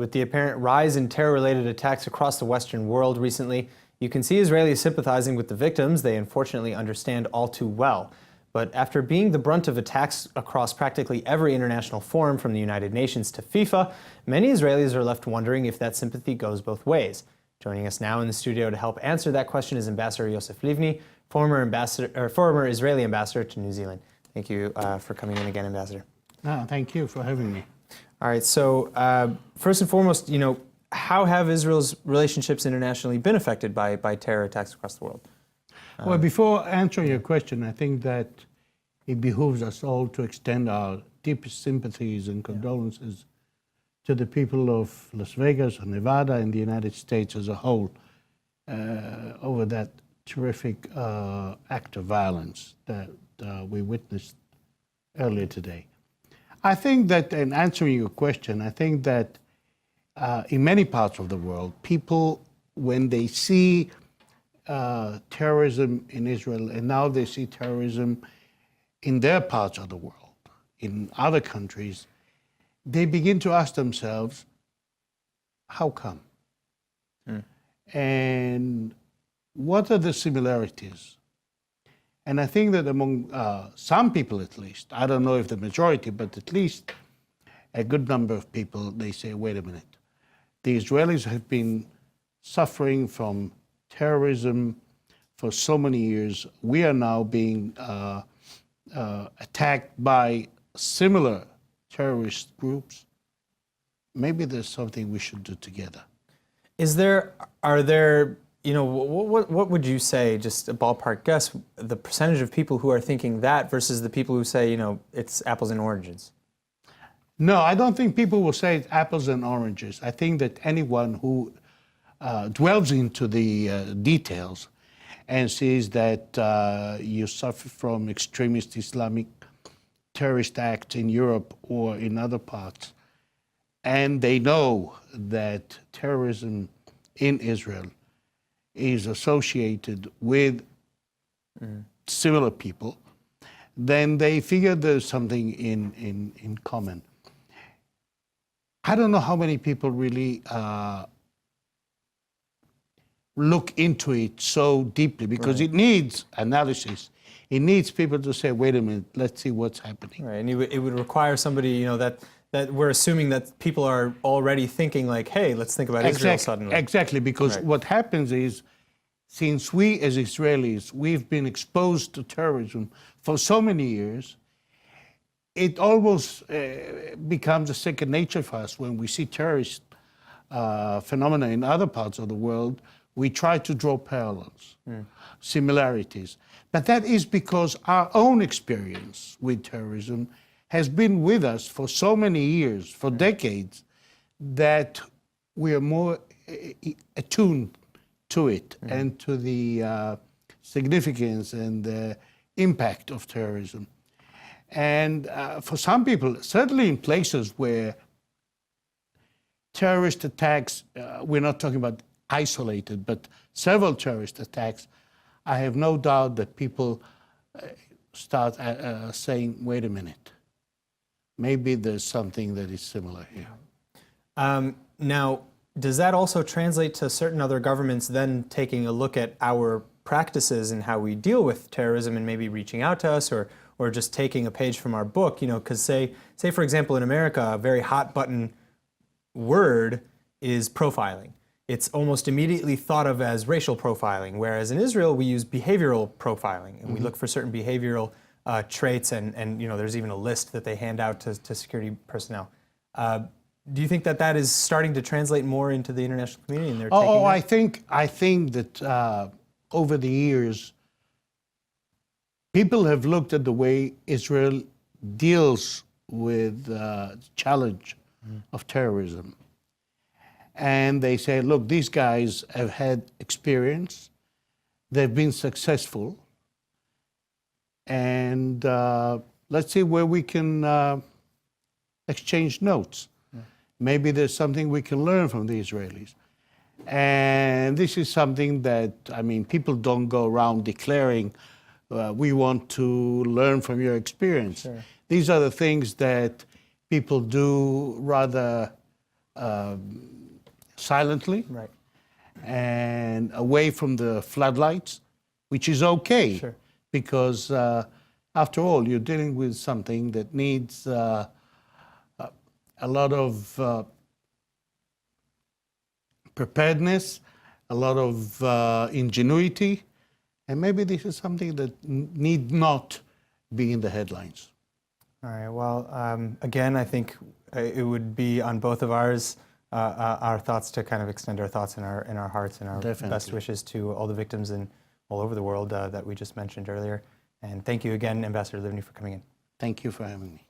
With the apparent rise in terror-related attacks across the Western world recently, you can see Israelis sympathizing with the victims they unfortunately understand all too well. But after being the brunt of attacks across practically every international forum from the United Nations to FIFA, many Israelis are left wondering if that sympathy goes both ways. Joining us now in the studio to help answer that question is Ambassador Yosef Livne, former Israeli ambassador to New Zealand. Thank you for coming in again, Ambassador. No, thank you for having me. All right, so first and foremost, how have Israel's relationships internationally been affected by terror attacks across the world? Well, before answering your question, I think that it behooves us all to extend our deepest sympathies and condolences to the people of Las Vegas and Nevada and the United States as a whole over that terrific act of violence that we witnessed earlier today. I think that, in answering your question, I think that in many parts of the world, people, when they see terrorism in Israel, and now they see terrorism in their parts of the world, in other countries, they begin to ask themselves, how come? And what are the similarities? And I think that among some people at least, I don't know if the majority, but at least a good number of people, they say, wait a minute, the Israelis have been suffering from terrorism for so many years. We are now being attacked by similar terrorist groups. Maybe there's something we should do together. Are there, what would you say, just a ballpark guess, the percentage of people who are thinking that versus the people who say, it's apples and oranges? No, I don't think people will say it's apples and oranges. I think that anyone who dwells into the details and sees that you suffer from extremist Islamic terrorist acts in Europe or in other parts, and they know that terrorism in Israel is associated with similar people, then they figure there's something in common. I don't know how many people really look into it so deeply, because it needs analysis. It needs people to say, wait a minute, let's see what's happening. Right, and it would require somebody, that we're assuming that people are already thinking like, hey, let's think about Israel suddenly. Exactly, because what happens is, since we as Israelis, we've been exposed to terrorism for so many years, it almost becomes a second nature for us. When we see terrorist phenomena in other parts of the world, we try to draw parallels, similarities. But that is because our own experience with terrorism has been with us for so many years, for decades, that we are more attuned to it and to the significance and the impact of terrorism. And for some people, certainly in places where terrorist attacks, we're not talking about isolated, but several terrorist attacks, I have no doubt that people start saying, wait a minute, maybe there's something that is similar here. Now, does that also translate to certain other governments then taking a look at our practices and how we deal with terrorism and maybe reaching out to us, or just taking a page from our book? Because say for example, in America, a very hot button word is profiling. It's almost immediately thought of as racial profiling, whereas in Israel we use behavioral profiling, and we look for certain behavioral traits, and there's even a list that they hand out to security personnel. Do you think that is starting to translate more into the international community, and they're taking that? I think that over the years, people have looked at the way Israel deals with the challenge of terrorism. And they say, look, these guys have had experience, they've been successful, and let's see where we can exchange notes. Maybe there's something we can learn from the Israelis. And this is something that, people don't go around declaring, we want to learn from your experience. Sure. These are the things that people do rather silently Right. and away from the floodlights, which is okay. Sure. Because after all, you're dealing with something that needs a lot of preparedness, a lot of ingenuity, and maybe this is something that need not be in the headlines. All right. Well, again, I think it would be on both of our thoughts to kind of extend our thoughts in our hearts and our Definitely. best wishes to all the victims in all over the world that we just mentioned earlier. And thank you again, Ambassador Livne, for coming in. Thank you for having me.